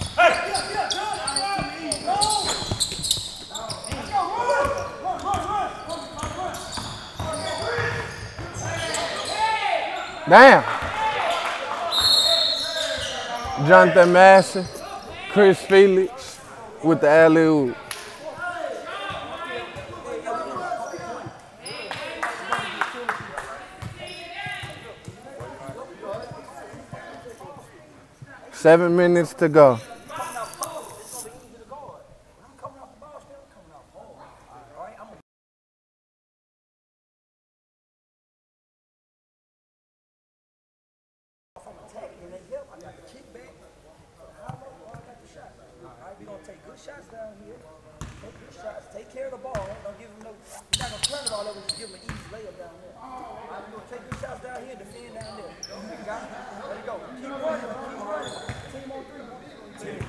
Damn. Jonathan Massey, Chris Felix with the alley-oop. Seven minutes to go. We're going to take good shots down here. Take good shots. Take care of the ball. Don't give them no. We're not going to turn the ball over. Just give them an easy layup down there. All right, we're going to take good shots down here and defend down there. Got it? Let it go. Keep running. Keep running. Team on 3. Team.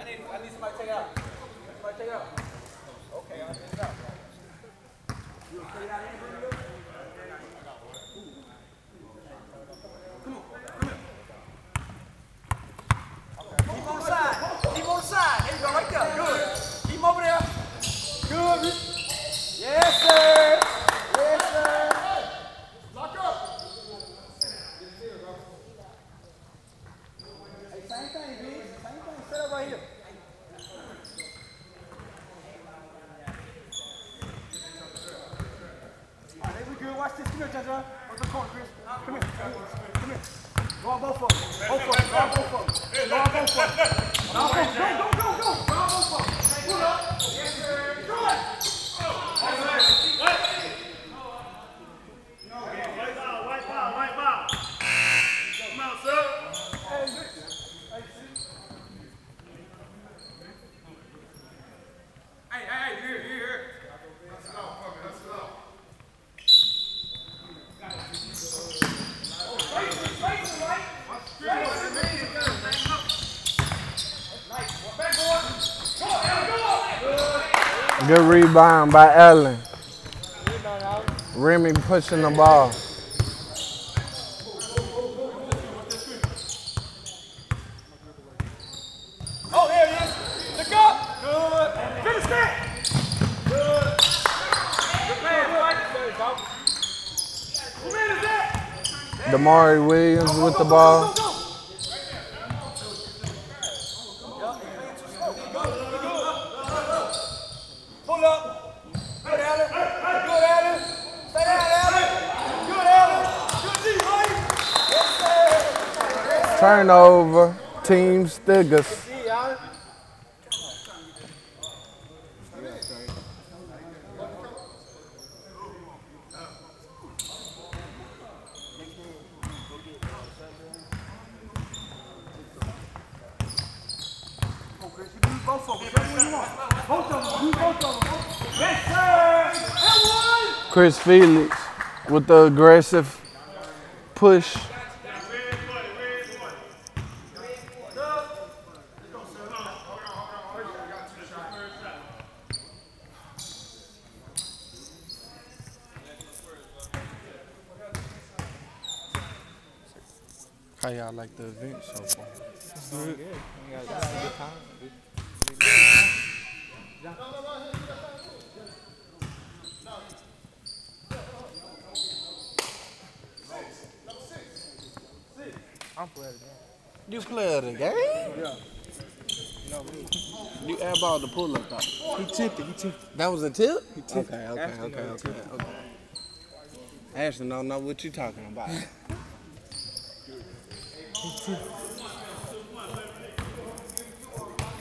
I need somebody to take it out. Somebody take it out. Okay, I'll take it out. You want to take it out and bring it up? Come on, come here. Okay. Keep on the side. Keep on the side. There you go, right there. Good. Keep him over there. Good. Yes, sir. Yes, sir. Lock up. Hey, same thing, B. Same thing. Set up right here. Watch this. Come here, Jaja. What's the corner, Chris? Come here. Come here. Go on both of them. Both of them. Go on both of them. Go on both of them. Go, go, go, go. Go on both of them. Pull up. Yes, sir. Do it. Wipe out. Come on, sir. Hey, here. Let's go. Let's go. Good rebound by Allen. Remy pushing the ball. Oh, there it is. Look up. Good. Finish that. Good. Good pass, Mike. Who made that? Damari Williams with the ball. Pull up. Good, Allen. Good, Allen. Stay down, Allen. Good, Allen. Good D, right? Yes, sir. Turnover. Team Stiggers. Chris Felix with the aggressive push. How y'all like the event so far? It's good. We got a good time. I'm playing the game. You play the game? Yeah. You know me. You airballed the pull up though. He tipped it. That was a tip? He tipped Okay, it. Ashton okay. Ashton don't know what you talking about.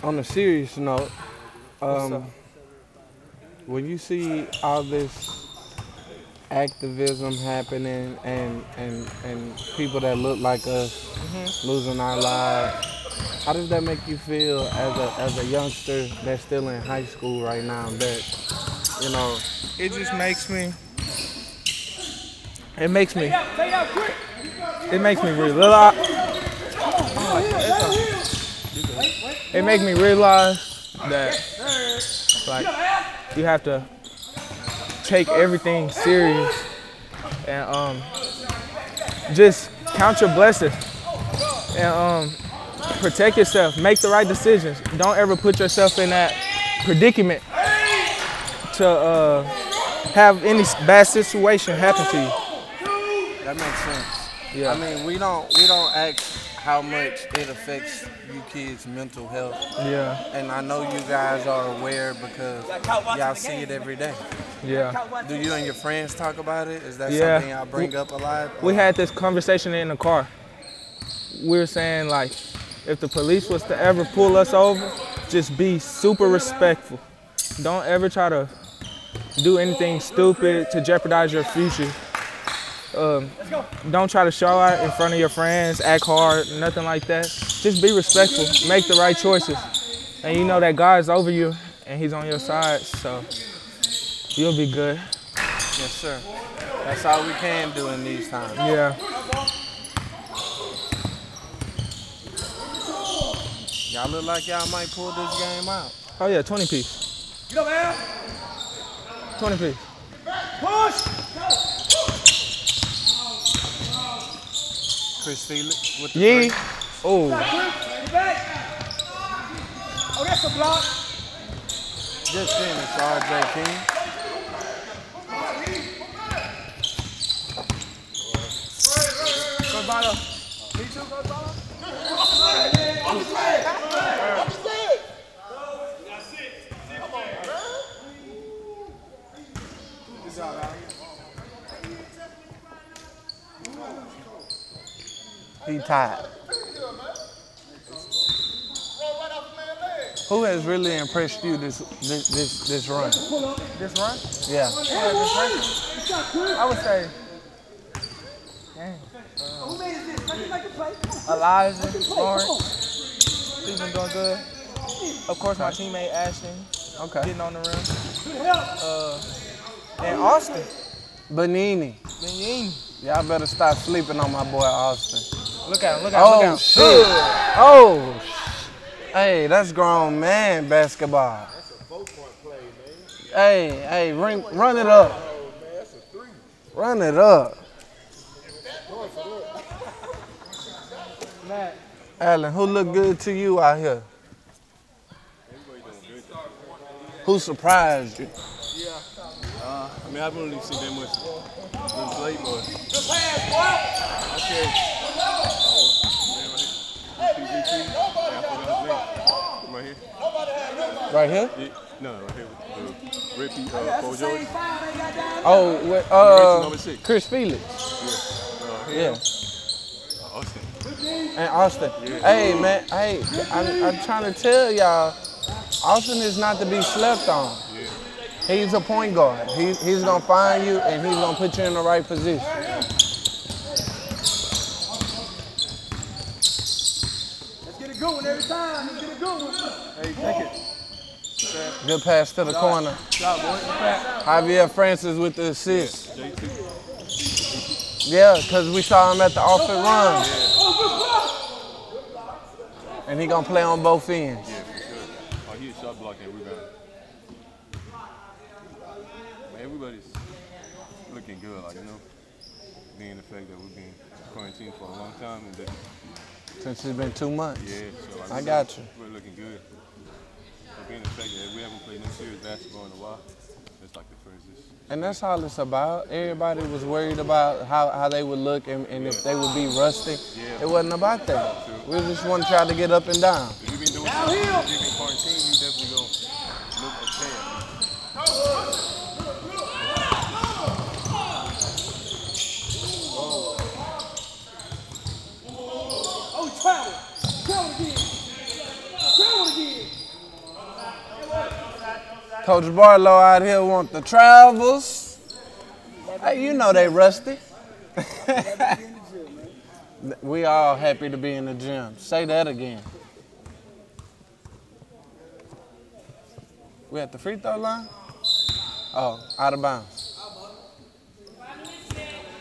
On a serious note, when you see all this activism happening and people that look like us losing our lives, how does that make you feel as a youngster that's still in high school right now? That, you know, it just makes me. It makes me realize. It makes me realize that, like, you have to take everything serious and just count your blessings and protect yourself. Make the right decisions. Don't ever put yourself in that predicament to have any bad situation happen to you. that makes sense. Yeah. I mean, we don't ask how much it affects you kids' mental health. Yeah. And I know you guys are aware because y'all see it every day. Yeah. Do you and your friends talk about it? Is that Yeah. something y'all bring up a lot? We had this conversation in the car. We were saying, like, if the police was to ever pull us over, just be super respectful. Don't ever try to do anything stupid to jeopardize your future. Don't try to show out in front of your friends, act hard, nothing like that. Just be respectful, make the right choices. And you know that God's over you and he's on your side, so you'll be good. Yes, sir. That's all we can do in these times. Yeah. Y'all look like y'all might pull this game out. Oh yeah, 20 piece. Get up, man. 20 piece. Push. Chris Felix with the Yee. three. Oh. Oh, that's a block. Good finish, RJ King. Go Bottle. Me too, go Bottle. He tied. Who has really impressed you this run? This run? Yeah. I would say, Elijah, Lawrence, he's been doing good. Of course, my teammate Ashton, getting on the rim. And Austin. Benini. Y'all better stop sleeping on my boy Austin. Look at him, look at him. Shit. Oh, hey, that's grown man basketball. That's a 4-point play, man. Hey, run it up. Oh, man, that's a 3. Run it up. Matt. Allen, who look good to you out here? Who surprised you? I mean, I haven't really seen that much play, but Good pass, boy. I said, right here. Right here? Yeah, no, right here with the repeat Paul George. Oh, number 6. Chris Felix. Yeah. Austin. And Austin. Yeah. Hey, man. Hey, I'm trying to tell y'all, Austin is not to be slept on. Yeah. He's a point guard. He's going to find you, and he's going to put you in the right position. Let's get a good one every time. Let's get a good one. Hey, take it. Good pass to the corner. Javier Francis with the assist. Yeah, because we saw him at the offensive run. And he going to play on both ends. Yeah, for sure. Oh, he a shot block and rebound. Man, everybody's looking good, like, you know, being the fact that we've been quarantined for a long time. And that, since it's been 2 months. Yeah, so like, I got you. We're looking good. So being the fact that we haven't played no serious basketball in a while, it's like the first. And that's all it's about. Everybody was worried about how they would look and if they would be rusty. Yeah. It wasn't about that. We just want to try to get up and down. If you've been doing something, if you've been quarantined, you definitely going to look okay. Oh, travel. Travel again. Travel again. Coach Barlow out here want the travels. Hey, you know they rusty. We all happy to be in the gym. Say that again. We at the free throw line? Oh, out of bounds.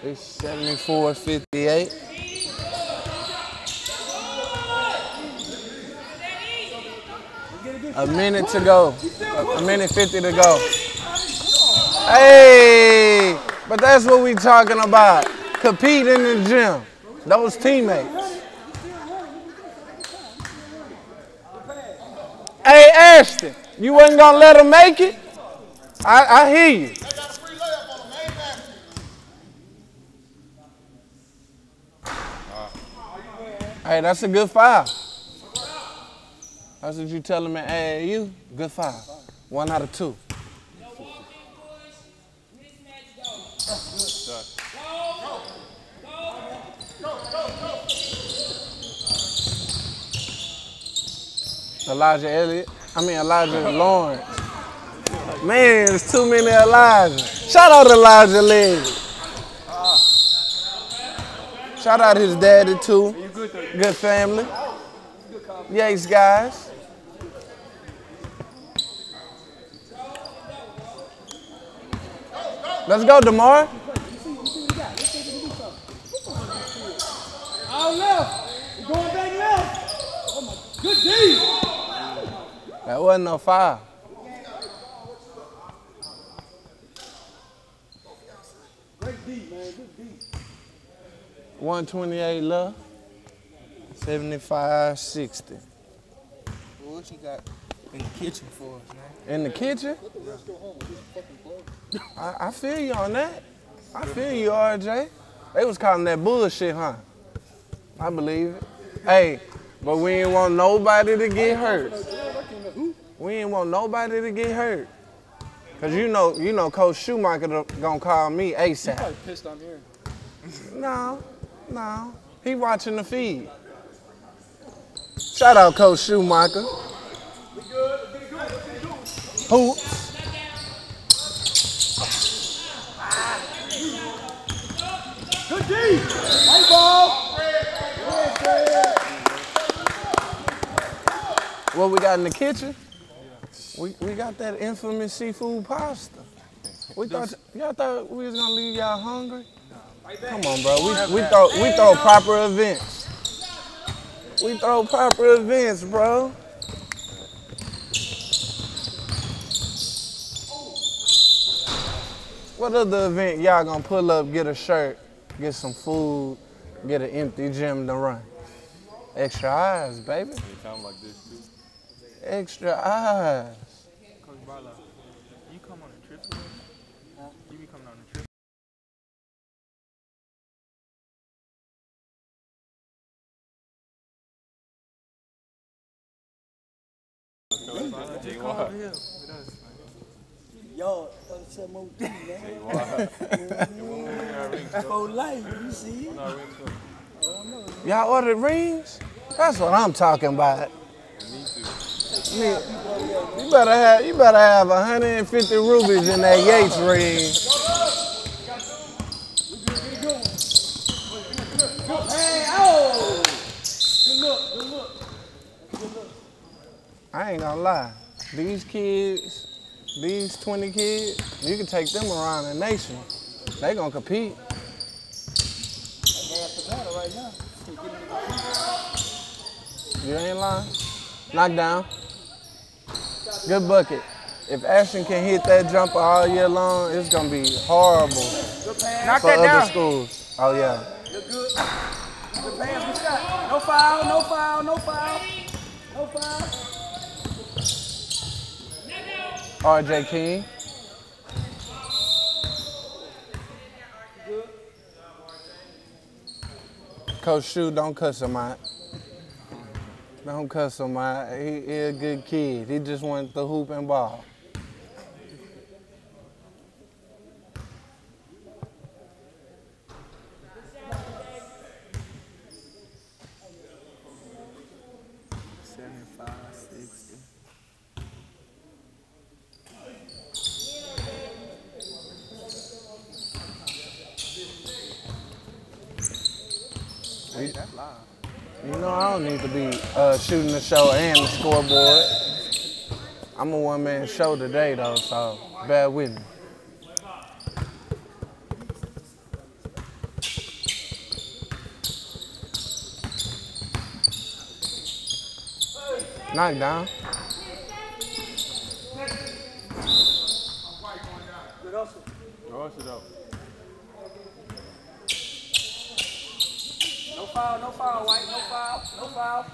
It's 74-58. A minute to go. A minute 50 to go. Hey, but that's what we talking about. Compete in the gym. Those teammates. Hey, Ashton, you wasn't gonna let them make it? I hear you. Hey, that's a good foul. That's what you tell them at AAU. Good foul. 1 out of 2. Elijah Lawrence. Man, there's too many Elijah. Shout out Elijah Levy. Shout out his daddy too. Good family. Yates guys. Let's go, DeMar. All left. We're going back left. Oh my, good D. That wasn't no foul. Great D, man. Good D. 128 left. 75-60. What you got in the kitchen for us, man? In the kitchen? I feel you on that. I feel you, RJ. They was calling that bullshit, huh? I believe it. Hey, but we ain't want nobody to get hurt. We ain't want nobody to get hurt. Cause you know Coach Schumacher gonna call me ASAP. You probably pissed on here. No. He watching the feed. Shout out Coach Schumacher. Hoops. Good D. White ball. What we got in the kitchen? We got that infamous seafood pasta. Y'all thought we was gonna leave y'all hungry? Come on, bro. We throw proper events. We throw proper events, bro. What other event y'all gonna pull up, get a shirt, get some food, get an empty gym to run? Extra eyes, baby. Anytime like this, too. Extra eyes. Coach Barlow, you come on a trip with us? Huh? You be coming on a trip? Yo, some more tea, man. For life, you see? Y'all ordered rings? That's what I'm talking about. You better have 150 rubies in that Yates ring. Hey, oh! Good look. I ain't gonna lie. These kids, these 20 kids, you can take them around the nation. They gonna compete. You ain't lying. Knockdown. Good bucket. If Ashton can hit that jumper all year long, it's gonna be horrible for other schools. Oh yeah. Look good. Good pass, good shot. No foul, no foul, no foul. No foul. RJ King. Coach Shu, don't cuss him out. Don't cuss him out. He a good kid. He just wants the hoop and ball. Hey, that's live. You know, I don't need to be shooting the show and the scoreboard. I'm a one-man show today, though, so bear with me. Knockdown. Good hustle. Go hustle though. No foul, White, no foul, no foul.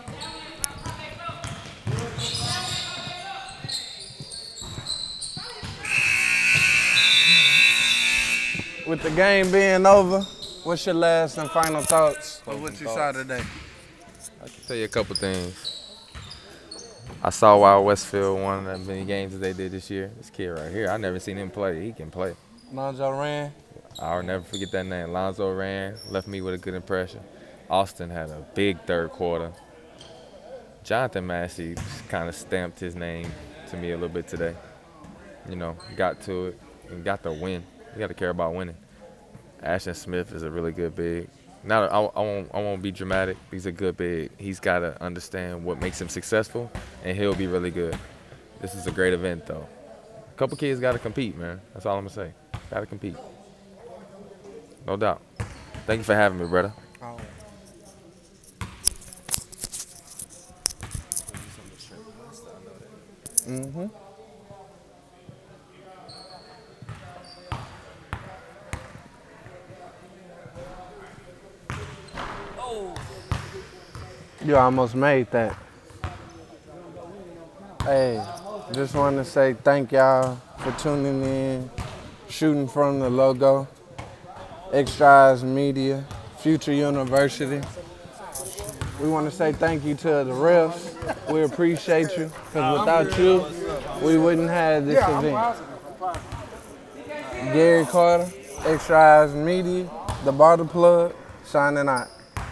With the game being over, what's your last and final thoughts of what you saw today? I can tell you a couple things. I saw why Westfield won as many games as they did this year. This kid right here, I never seen him play. He can play. Lonzo ran. I'll never forget that name. Lonzo ran, left me with a good impression. Austin had a big third quarter. Jonathan Massey kind of stamped his name to me a little bit today. You know, got to it and got the win. You got to care about winning. Ashton Smith is a really good big. Now, I won't be dramatic. He's a good big. He's got to understand what makes him successful, and he'll be really good. This is a great event, though. A couple kids got to compete, man. That's all I'm going to say. Got to compete. No doubt. Thank you for having me, brother. Mm-hmm. You almost made that. Hey, just want to say thank y'all for tuning in, shooting from the logo, ExtraEyesMedia, Future University. We want to say thank you to the refs. We appreciate you, because without you, we wouldn't have this event. Gary Carter, ExtraEyesMedia, the Bottle Plug, signing out.